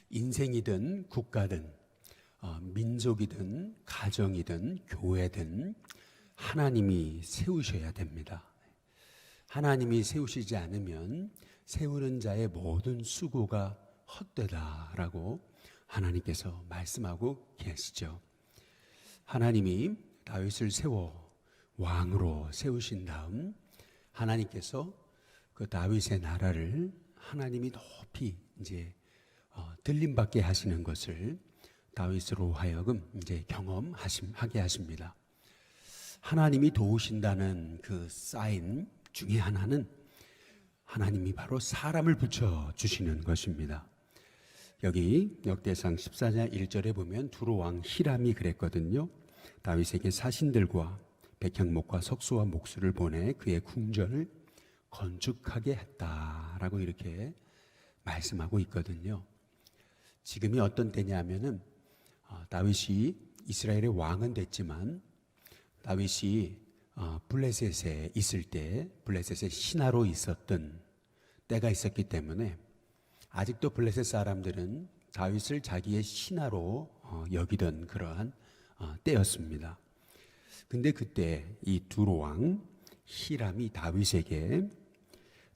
인생이든 국가든 민족이든 가정이든 교회든 하나님이 세우셔야 됩니다. 하나님이 세우시지 않으면 세우는 자의 모든 수고가 헛되다라고 하나님께서 말씀하고 계시죠. 하나님이 다윗을 세워 왕으로 세우신 다음 하나님께서 그 다윗의 나라를 하나님이 높이 이제 들림받게 하시는 것을 다윗으로 하여금 이제 경험하게 하십니다. 하나님이 도우신다는 그 사인 중에 하나는 하나님이 바로 사람을 붙여 주시는 것입니다. 여기 역대상 14장 1절에 보면 두로 왕 히람이 그랬거든요. 다윗에게 사신들과 백향목과 석수와 목수를 보내 그의 궁전을 건축하게 했다라고 이렇게 말씀하고 있거든요. 지금이 어떤 때냐면은 다윗이 이스라엘의 왕은 됐지만 다윗이 블레셋에 있을 때 블레셋의 신하로 있었던 때가 있었기 때문에 아직도 블레셋 사람들은 다윗을 자기의 신하로 여기던 그러한 때였습니다. 근데 그때 이 두로 왕 히람이 다윗에게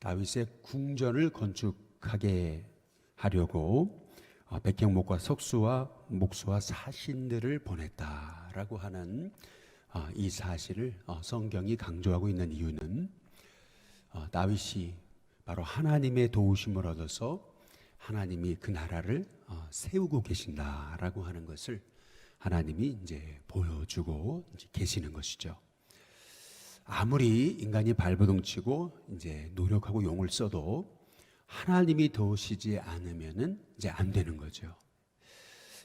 다윗의 궁전을 건축하게 하려고 백향목과 석수와 목수와 사신들을 보냈다라고 하는 이 사실을 성경이 강조하고 있는 이유는 다윗이 바로 하나님의 도우심을 얻어서 하나님이 그 나라를 세우고 계신다라고 하는 것을 하나님이 이제 보여주고 이제 계시는 것이죠. 아무리 인간이 발버둥치고 이제 노력하고 용을 써도 하나님이 도우시지 않으면은 이제 안 되는 거죠.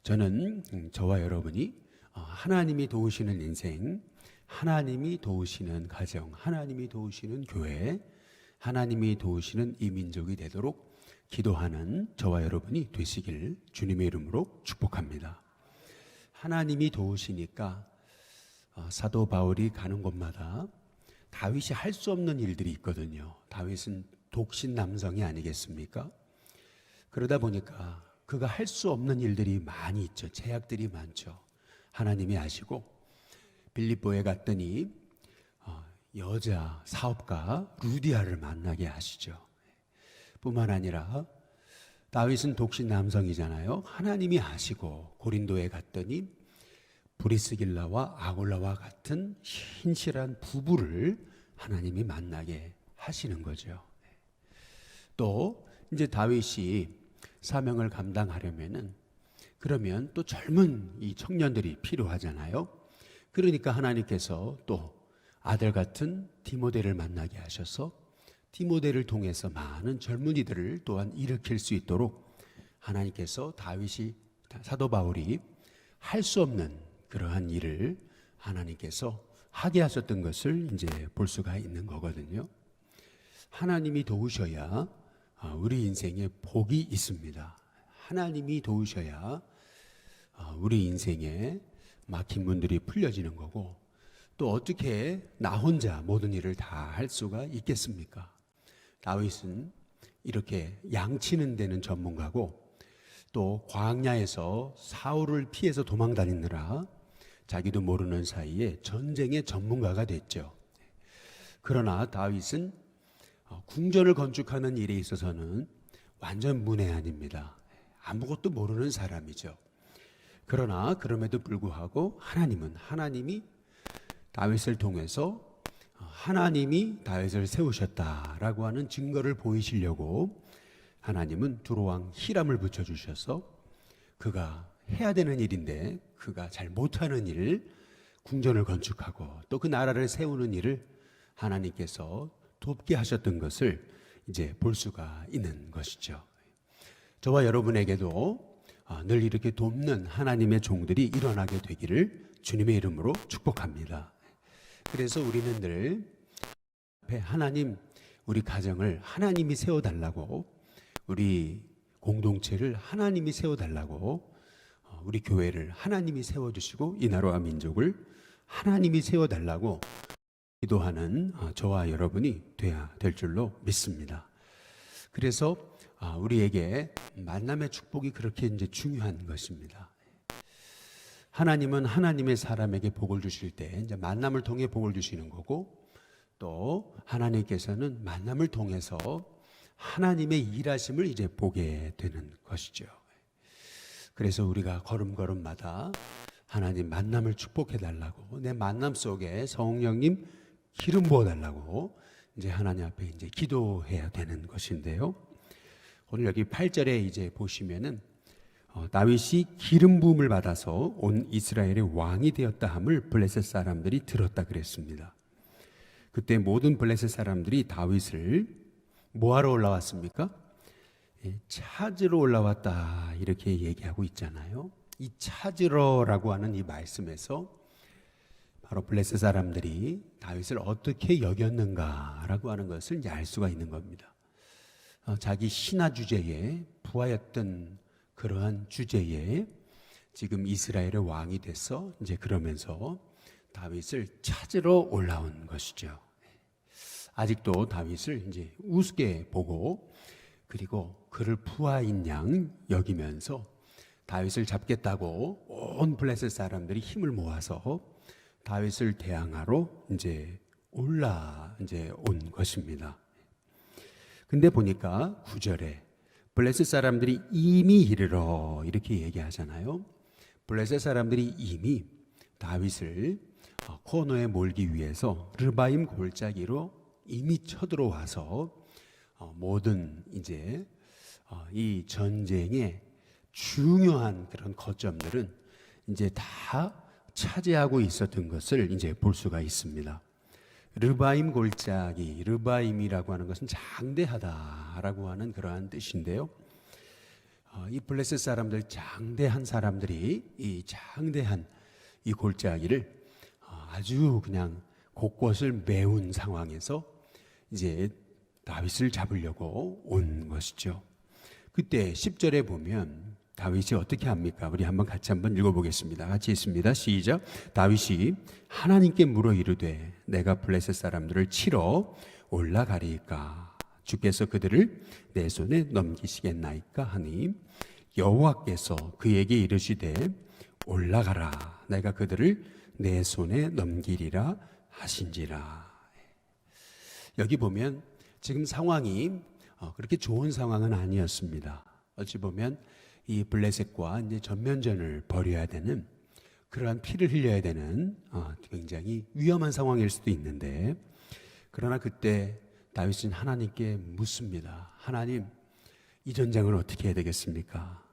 저는 저와 여러분이 하나님이 도우시는 인생, 하나님이 도우시는 가정, 하나님이 도우시는 교회, 하나님이 도우시는 이 민족이 되도록 기도하는 저와 여러분이 되시길 주님의 이름으로 축복합니다. 하나님이 도우시니까 사도 바울이 가는 곳마다 다윗이 할 수 없는 일들이 있거든요. 다윗은 독신 남성이 아니겠습니까? 그러다 보니까 그가 할 수 없는 일들이 많이 있죠. 제약들이 많죠. 하나님이 아시고 빌립보에 갔더니 여자 사업가 루디아를 만나게 하시죠. 뿐만 아니라 다윗은 독신 남성이잖아요. 하나님이 아시고 고린도에 갔더니 브리스길라와 아굴라와 같은 신실한 부부를 하나님이 만나게 하시는 거죠. 또 이제 다윗이 사명을 감당하려면은 그러면 또 젊은 이 청년들이 필요하잖아요. 그러니까 하나님께서 또 아들 같은 디모데를 만나게 하셔서 디모데를 통해서 많은 젊은이들을 또한 일으킬 수 있도록 하나님께서 다윗이 사도 바울이 할 수 없는 그러한 일을 하나님께서 하게 하셨던 것을 이제 볼 수가 있는 거거든요. 하나님이 도우셔야 우리 인생에 복이 있습니다. 하나님이 도우셔야 우리 인생에 막힌 문들이 풀려지는 거고, 또 어떻게 나 혼자 모든 일을 다 할 수가 있겠습니까? 다윗은 이렇게 양치는 데는 전문가고, 또 광야에서 사울을 피해서 도망 다니느라 자기도 모르는 사이에 전쟁의 전문가가 됐죠. 그러나 다윗은 궁전을 건축하는 일에 있어서는 완전 문외한입니다. 아무것도 모르는 사람이죠. 그러나 그럼에도 불구하고 하나님이 다윗을 통해서 하나님이 다윗을 세우셨다라고 하는 증거를 보이시려고 하나님은 두로 왕 히람을 붙여주셔서 그가 해야 되는 일인데 그가 잘 못하는 일, 궁전을 건축하고 또 그 나라를 세우는 일을 하나님께서 돕게 하셨던 것을 이제 볼 수가 있는 것이죠. 저와 여러분에게도 늘 이렇게 돕는 하나님의 종들이 일어나게 되기를 주님의 이름으로 축복합니다. 그래서 우리는 늘 하나님, 우리 가정을 하나님이 세워달라고, 우리 공동체를 하나님이 세워달라고, 우리 교회를 하나님이 세워주시고 이 나라와 민족을 하나님이 세워달라고 기도하는 저와 여러분이 돼야 될 줄로 믿습니다. 그래서 우리에게 만남의 축복이 그렇게 이제 중요한 것입니다. 하나님은 하나님의 사람에게 복을 주실 때 이제 만남을 통해 복을 주시는 거고, 또 하나님께서는 만남을 통해서 하나님의 일하심을 이제 보게 되는 것이죠. 그래서 우리가 걸음걸음마다 하나님 만남을 축복해 달라고, 내 만남 속에 성령님 기름 부어 달라고 이제 하나님 앞에 이제 기도해야 되는 것인데요. 오늘 여기 8절에 이제 보시면은 다윗이 기름 부음을 받아서 온 이스라엘의 왕이 되었다 함을 블레셋 사람들이 들었다 그랬습니다. 그때 모든 블레셋 사람들이 다윗을 뭐하러 올라왔습니까? 찾으러 올라왔다 이렇게 얘기하고 있잖아요. 이 찾으러라고 하는 이 말씀에서 바로 블레셋 사람들이 다윗을 어떻게 여겼는가라고 하는 것을 이제 알 수가 있는 겁니다. 자기 신화 주제에 부하였던 그러한 주제에 지금 이스라엘의 왕이 돼서 이제 그러면서 다윗을 찾으러 올라온 것이죠. 아직도 다윗을 이제 우습게 보고, 그리고 그를 부하인 양 여기면서 다윗을 잡겠다고 온 블레셋 사람들이 힘을 모아서 다윗을 대항하러 이제 온 것입니다. 근데 보니까 9절에 블레셋 사람들이 이미 이르러 이렇게 얘기하잖아요. 블레셋 사람들이 이미 다윗을 코너에 몰기 위해서 르바임 골짜기로 이미 쳐들어와서 모든 이제 이 전쟁의 중요한 그런 거점들은 이제 다 차지하고 있었던 것을 이제 볼 수가 있습니다. 르바임 골짜기, 르바임이라고 하는 것은 장대하다라고 하는 그러한 뜻인데요. 이 블레셋 사람들, 장대한 사람들이 이 장대한 이 골짜기를 아주 그냥 곳곳을 메운 상황에서 이제 다윗을 잡으려고 온 것이죠. 그때 10절에 보면 다윗이 어떻게 합니까? 우리 같이 한번 읽어보겠습니다. 같이 읽습니다. 시작. 다윗이 하나님께 물어 이르되 내가 블레셋 사람들을 치러 올라가리이까? 주께서 그들을 내 손에 넘기시겠나이까? 하니 여호와께서 그에게 이르시되 올라가라. 내가 그들을 내 손에 넘기리라 하신지라. 여기 보면 지금 상황이 그렇게 좋은 상황은 아니었습니다. 어찌 보면 이 블레셋과 이제 전면전을 벌여야 되는, 그러한 피를 흘려야 되는 굉장히 위험한 상황일 수도 있는데, 그러나 그때 다윗은 하나님께 묻습니다. 하나님, 이 전쟁을 어떻게 해야 되겠습니까?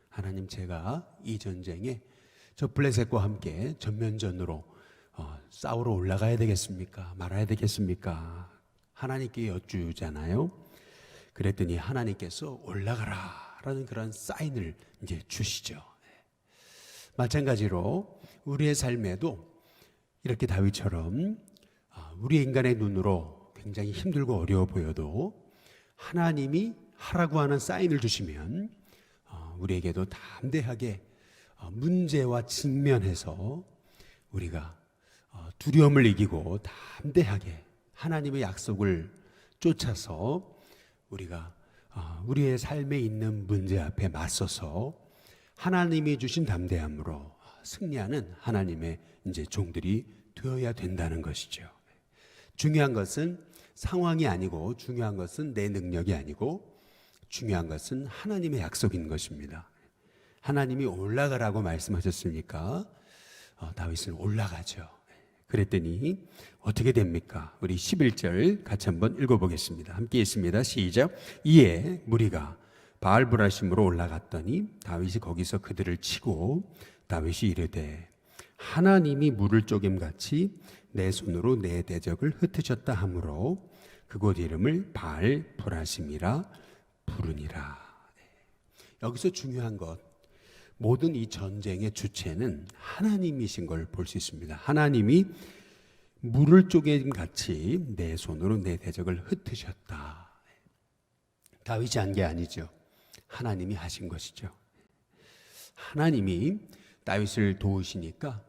하나님, 제가 이 전쟁에 저 블레셋과 함께 전면전으로 싸우러 올라가야 되겠습니까? 말아야 되겠습니까? 하나님께 여쭈잖아요. 그랬더니 하나님께서 올라가라 라는 그런 사인을 이제 주시죠. 마찬가지로 우리의 삶에도 이렇게 다윗처럼 우리의 인간의 눈으로 굉장히 힘들고 어려워 보여도 하나님이 하라고 하는 사인을 주시면 우리에게도 담대하게 문제와 직면해서 우리가 두려움을 이기고 담대하게 하나님의 약속을 쫓아서 우리가 우리의 삶에 있는 문제 앞에 맞서서 하나님이 주신 담대함으로 승리하는 하나님의 이제 종들이 되어야 된다는 것이죠. 중요한 것은 상황이 아니고, 중요한 것은 내 능력이 아니고, 중요한 것은 하나님의 약속인 것입니다. 하나님이 올라가라고 말씀하셨으니까 다윗은 올라가죠. 그랬더니 어떻게 됩니까? 우리 11절 같이 한번 읽어보겠습니다. 함께 읽습니다. 시작. 이에 무리가 바알브라심으로 올라갔더니 다윗이 거기서 그들을 치고 다윗이 이르되 하나님이 물을 쪼김같이 내 손으로 내 대적을 흩으셨다 하므로 그곳 이름을 바알브라심이라 부르니라. 여기서 중요한 것, 모든 이 전쟁의 주체는 하나님이신 걸 볼 수 있습니다. 하나님이 물을 쪼개김같이 내 손으로 내 대적을 흩으셨다. 다윗이 한 게 아니죠. 하나님이 하신 것이죠. 하나님이 다윗을 도우시니까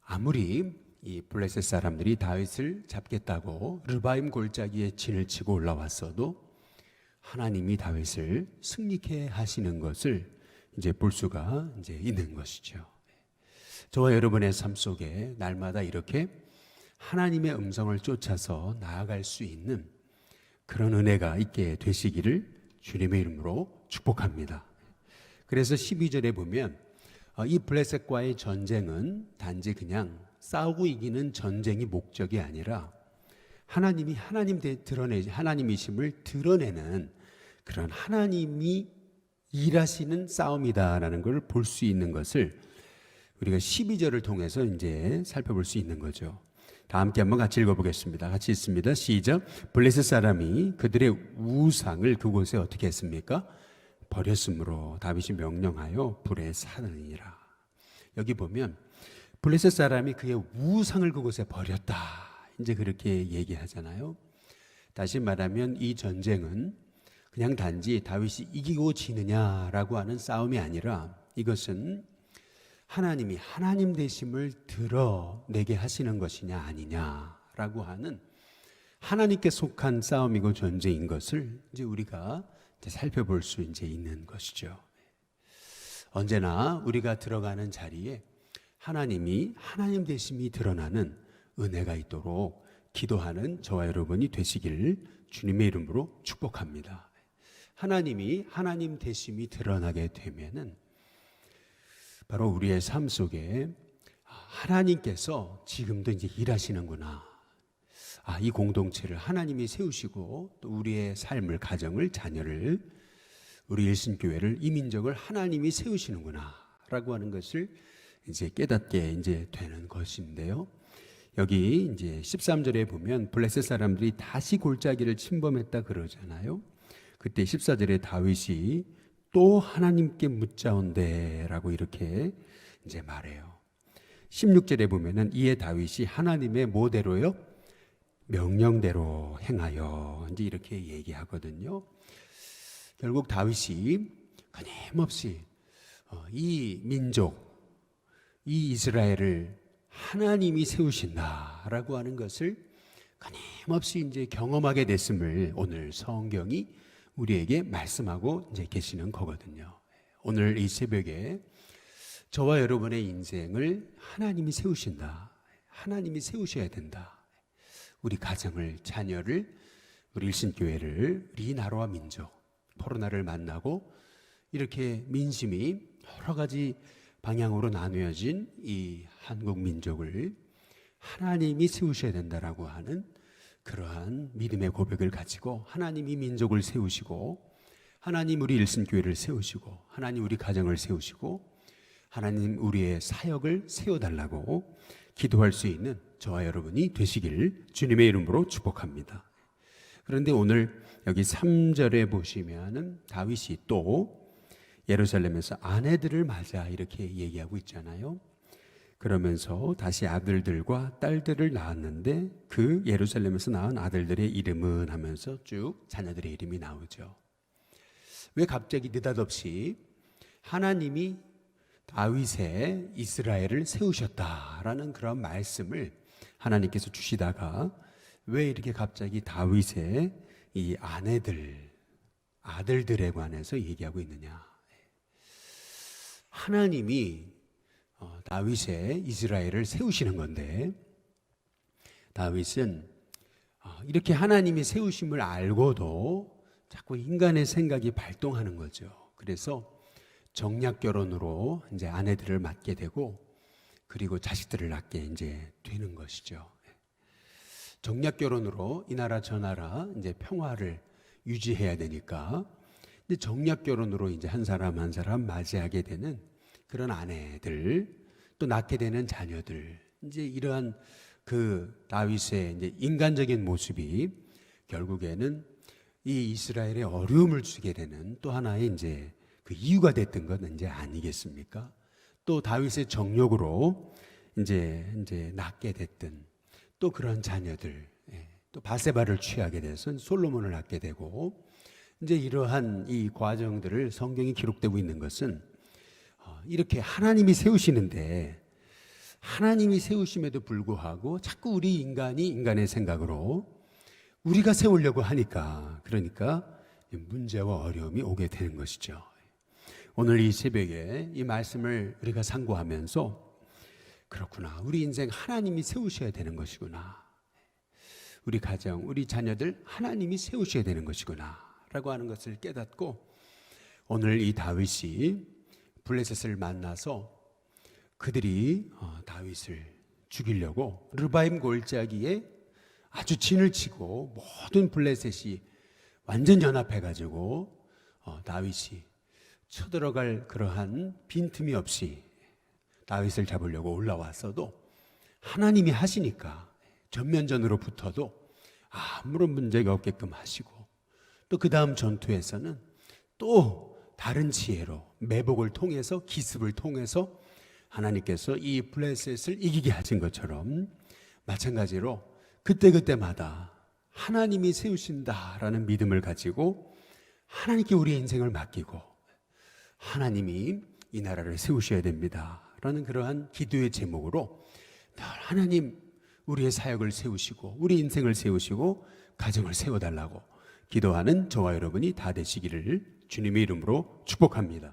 아무리 이 블레셋 사람들이 다윗을 잡겠다고 르바임 골짜기에 진을 치고 올라왔어도 하나님이 다윗을 승리케 하시는 것을 이제 볼 수가 이제 있는 것이죠. 저와 여러분의 삶 속에 날마다 이렇게 하나님의 음성을 쫓아서 나아갈 수 있는 그런 은혜가 있게 되시기를 주님의 이름으로 축복합니다. 그래서 12절에 보면 이 블레셋과의 전쟁은 단지 그냥 싸우고 이기는 전쟁이 목적이 아니라 하나님이 하나님이심을 드러내는 그런 하나님이 일하시는 싸움이다라는 걸 볼 수 있는 것을 우리가 12절을 통해서 이제 살펴볼 수 있는 거죠. 다 함께 한번 같이 읽어보겠습니다. 같이 읽습니다. 시작. 블레셋 사람이 그들의 우상을 그곳에 어떻게 했습니까? 버렸으므로 다윗이 명령하여 불에 사느니라. 여기 보면 블레셋 사람이 그의 우상을 그곳에 버렸다, 이제 그렇게 얘기하잖아요. 다시 말하면 이 전쟁은 그냥 단지 다윗이 이기고 지느냐라고 하는 싸움이 아니라 이것은 하나님이 하나님 되심을 드러내게 하시는 것이냐 아니냐라고 하는 하나님께 속한 싸움이고 전쟁인 것을 이제 우리가 이제 살펴볼 수 이제 있는 것이죠. 언제나 우리가 들어가는 자리에 하나님이 하나님 되심이 드러나는 은혜가 있도록 기도하는 저와 여러분이 되시기를 주님의 이름으로 축복합니다. 하나님이 하나님 되심이 드러나게 되면은 바로 우리의 삶 속에 하나님께서 지금도 이제 일하시는구나. 이 공동체를 하나님이 세우시고 또 우리의 삶을, 가정을, 자녀를, 우리 일신교회를, 이 민족을 하나님이 세우시는구나라고 하는 것을 이제 깨닫게 이제 되는 것인데요. 여기 이제 13절에 보면 블레셋 사람들이 다시 골짜기를 침범했다 그러잖아요. 그때 14절에 다윗이 또 하나님께 묻자온대라고 이렇게 이제 말해요. 16절에 보면은 이에 다윗이 하나님의 뭐대로요? 명령대로 행하여, 이제 이렇게 얘기하거든요. 결국 다윗이 끊임없이 이 민족, 이 이스라엘을 하나님이 세우신다라고 하는 것을 끊임없이 이제 경험하게 됐음을 오늘 성경이 우리에게 말씀하고 이제 계시는 거거든요. 오늘 이 새벽에 저와 여러분의 인생을 하나님이 세우신다. 하나님이 세우셔야 된다. 우리 가정을, 자녀를, 우리 일신교회를, 우리 나라와 민족, 코로나를 만나고 이렇게 민심이 여러 가지 방향으로 나누어진 이 한국 민족을 하나님이 세우셔야 된다라고 하는 그러한 믿음의 고백을 가지고 하나님이 민족을 세우시고, 하나님 우리 일신교회를 세우시고, 하나님 우리 가정을 세우시고, 하나님 우리의 사역을 세워달라고 기도할 수 있는 저와 여러분이 되시길 주님의 이름으로 축복합니다. 그런데 오늘 여기 3절에 보시면은 다윗이 또 예루살렘에서 아내들을 맞아 이렇게 얘기하고 있잖아요. 그러면서 다시 아들들과 딸들을 낳았는데 그 예루살렘에서 낳은 아들들의 이름은 하면서 쭉 자녀들의 이름이 나오죠. 왜 갑자기 느닷없이 하나님이 다윗의 이스라엘을 세우셨다라는 그런 말씀을 하나님께서 주시다가 왜 이렇게 갑자기 다윗의 이 아들들에 관해서 얘기하고 있느냐? 하나님이 다윗의 이스라엘을 세우시는 건데, 다윗은 이렇게 하나님이 세우심을 알고도 자꾸 인간의 생각이 발동하는 거죠. 그래서 정략 결혼으로 이제 아내들을 맡게 되고, 그리고 자식들을 낳게 이제 되는 것이죠. 정략 결혼으로 이 나라 저 나라 이제 평화를 유지해야 되니까, 이제 정략 결혼으로 이제 한 사람 한 사람 맞이하게 되는 그런 아내들, 또 낳게 되는 자녀들, 이제 이러한 그 다윗의 이제 인간적인 모습이 결국에는 이 이스라엘에 어려움을 주게 되는 또 하나의 이제 그 이유가 됐던 건 이제 아니겠습니까? 또 다윗의 정욕으로 이제 낳게 됐던 또 그런 자녀들, 또 바세바를 취하게 돼서 솔로몬을 낳게 되고, 이제 이러한 이 과정들을 성경이 기록되고 있는 것은 이렇게 하나님이 세우시는데, 하나님이 세우심에도 불구하고 자꾸 우리 인간이 인간의 생각으로 우리가 세우려고 하니까, 그러니까 문제와 어려움이 오게 되는 것이죠. 오늘 이 새벽에 이 말씀을 우리가 상고하면서 그렇구나, 우리 인생 하나님이 세우셔야 되는 것이구나, 우리 가정, 우리 자녀들 하나님이 세우셔야 되는 것이구나 라고 하는 것을 깨닫고, 오늘 이 다윗이 블레셋을 만나서 그들이 다윗을 죽이려고 르바임 골짜기에 아주 진을 치고 모든 블레셋이 완전 연합해가지고 다윗이 쳐들어갈 그러한 빈틈이 없이 다윗을 잡으려고 올라왔어도 하나님이 하시니까 전면전으로 붙어도 아무런 문제가 없게끔 하시고, 또 그 다음 전투에서는 또 다른 지혜로 매복을 통해서, 기습을 통해서 하나님께서 이 블레셋을 이기게 하신 것처럼, 마찬가지로 그때그때마다 하나님이 세우신다라는 믿음을 가지고 하나님께 우리의 인생을 맡기고, 하나님이 이 나라를 세우셔야 됩니다 라는 그러한 기도의 제목으로 늘 하나님 우리의 사역을 세우시고 우리 인생을 세우시고 가정을 세워달라고 기도하는 저와 여러분이 다 되시기를 주님의 이름으로 축복합니다.